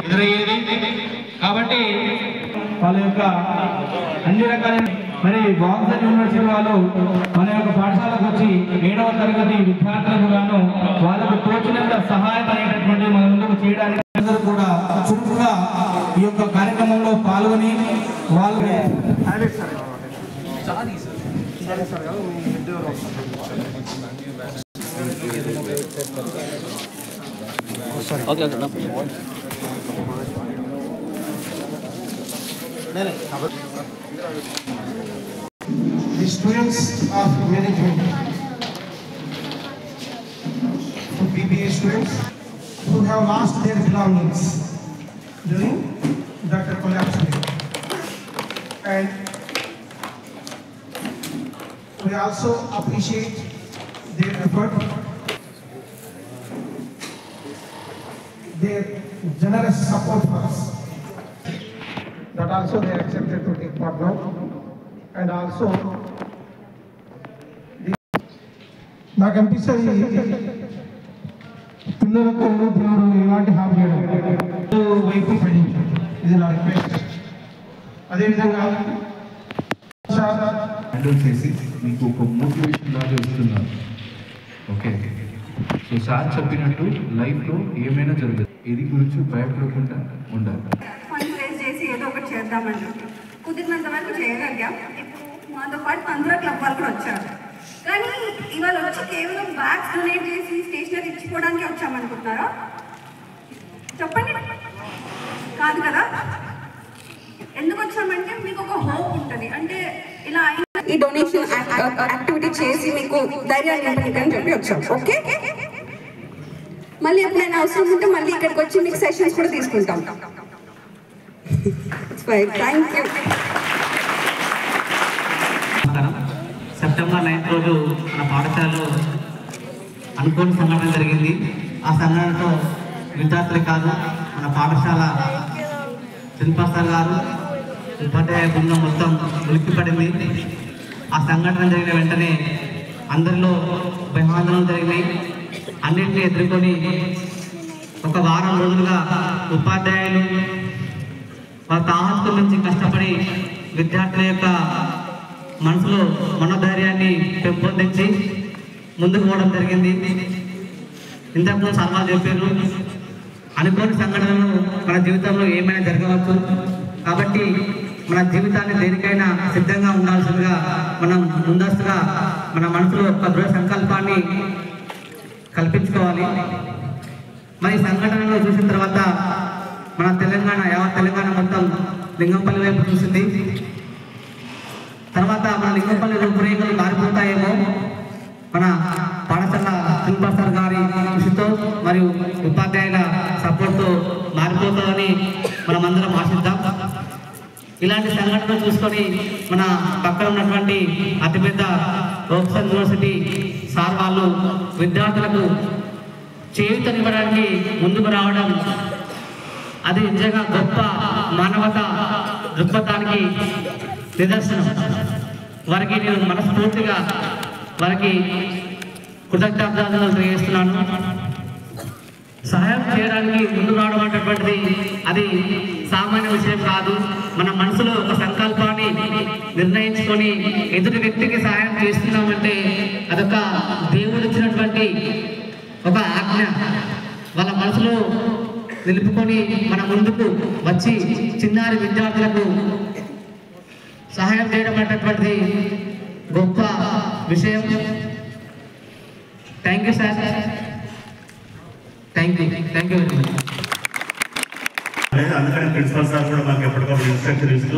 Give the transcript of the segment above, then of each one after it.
ఎదురయ్యేది. కాబట్టి వాళ్ళ యొక్క అన్ని రకాలైన మరి బాక్సర్ యూనివర్సిటీ వాళ్ళు మన యొక్క పాఠశాలకు వచ్చి 7వ తరగతి విద్యార్థులకు గాను వాళ్ళకు తోచినంత సహాయం అనేటటువంటి మన ముందుకు చేయడానికి అందరూ కూడా చురుకుగా ఈ యొక్క కార్యక్రమంలో పాల్గొని వాళ్ళు the students of management, BBA students who have lost their belongings during the collapse, and we also appreciate their effort, their generous support for us. That also they accepted to take part now, and also నాకు అనిపిస్తుంది పిల్లలకు దేవుడు ఎలాంటి హామీ చేయడం వైపు పడించాడు. ఇది నా రిక్వెస్ట్. అదేవిధంగా హ్యాండిల్ చేసి మీకు ఒక మోటివేషన్ లాగా ఇస్తున్నారు. ఓకే, సో సార్ చెప్పినట్టు లైఫ్లో ఏమైనా జరగదు, ఇది గురించి భయపడకుండా ఉండాలి. ఫండ్స్ రేజ్ చేసి ఏదో ఒకటి చేద్దామని కుదిరినంత వరకు చేయగలిగాం. ఇప్పుడు మాతో పాటు 15 క్లబ్ వాళ్ళు కూడా వచ్చారు. కానీ ఇవాళ వచ్చి కేవలం బ్యాగ్స్ డొనేట్ చేసి స్టేషనరీ ఇచ్చిపోవడానికి వచ్చామనుకుంటున్నారా? చెప్పండి. కాదు కదా. ఎందుకు వచ్చామంటే మీకు ఒక హోప్ ఉంటుంది. అంటే ఇలా ఈ డొనేషన్ యాక్టివిటీ చేసి మీకు ధైర్యాన్ని నింపడానికి చెప్పి వచ్చాం. ఓకే, మళ్ళీ ఎప్పుడైనా అవసరం ఉంటే మళ్ళీ ఇక్కడికి వచ్చి మీకు సెషన్స్ కూడా తీసుకుంటాం. Thank you. సెప్టెంబర్ 9 రోజు మన పాఠశాలలో అనుకోని సంఘటన జరిగింది. ఆ సంఘటనతో విద్యార్థులే కాదు, మన పాఠశాల ప్రిన్సిపల్ సార్ గారు, ఉపాధ్యాయ బృందం మొత్తం ఉలిక్కిపడింది. ఆ సంఘటన జరిగిన వెంటనే అందరిలో భయాందోళనలు జరిగినాయి. అన్నింటినీ ఎదుర్కొని ఒక వారం రోజులుగా ఉపాధ్యాయులు వాళ్ళ తాహత్తుల నుంచి కష్టపడి విద్యార్థుల యొక్క మనసులో మనోధైర్యాన్ని పెంపొందించి ముందుకు పోవడం జరిగింది. ఇంతకుముందు సన్మానాలు చెప్పారు, అనుకోని సంఘటనలు మన జీవితంలో ఏమైనా జరగవచ్చు. కాబట్టి మన జీవితాన్ని దేనికైనా సిద్ధంగా ఉండాల్సిందిగా మనం ముందస్తుగా మన మనసులో ఒక దృఢ సంకల్పాన్ని కల్పించుకోవాలి. మరి సంఘటనలో చూసిన తర్వాత మన యావత్ తెలంగాణ మొత్తం లింగంపల్లి వైపు చూసింది. తర్వాత మన లింగంపల్లి రూపురేఖలు మారిపోతాయేమో మన పాఠశాల ప్రిన్సిపల్ సార్ గారి కృషితో మరియు ఉపాధ్యాయుల సపోర్ట్తో మారిపోతుందని మనమందరం ఆశిద్దాం. ఇలాంటి సంఘటనలు చూసుకొని మన పక్కన ఉన్నటువంటి అతిపెద్ద ఓక్సన్ యూనివర్సిటీ సార్ వాళ్ళు విద్యార్థులకు చేయూతనివ్వడానికి ముందుకు రావడం అది నిజంగా గొప్ప మానవత దృక్పథానికి నిదర్శనం. వారికి నేను మనస్ఫూర్తిగా వారికి కృతజ్ఞతాలు తెలియజేస్తున్నాను. సహాయం చేయడానికి ముందు రావడం అనేటువంటిది అది సామాన్య విషయం కాదు. మన మనసులో ఒక సంకల్పాన్ని నిర్ణయించుకొని ఎదుటి వ్యక్తికి సహాయం చేస్తున్నామంటే అదొక దేవుడు ఇచ్చినటువంటి ఒక ఆజ్ఞ. వాళ్ళ మనసులో నిలుపుకొని మన ముందుకు వచ్చి చిన్నారి విద్యార్థులకు సహాయం చేయడం అనేటువంటిది గొప్ప విషయం. Thank you sir. Thank you very much. అందుకని ప్రిన్సిపల్ సార్ కూడా మాకు ఎప్పటికప్పుడు ఇన్స్ట్రక్షన్ ఇస్తూ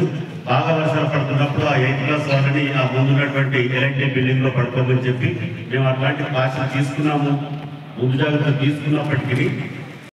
బాగా వర్షాలు పడుతున్నప్పుడు ఆ 8th క్లాస్ వాళ్ళని ఆ ముందున్నటువంటి ఎల్ఐటీ బిల్డింగ్ లో పడుకోమని చెప్పి మేము అట్లాంటి భాషలు తీసుకున్నాము, ముందు జాగ్రత్తలు తీసుకున్నప్పటికీ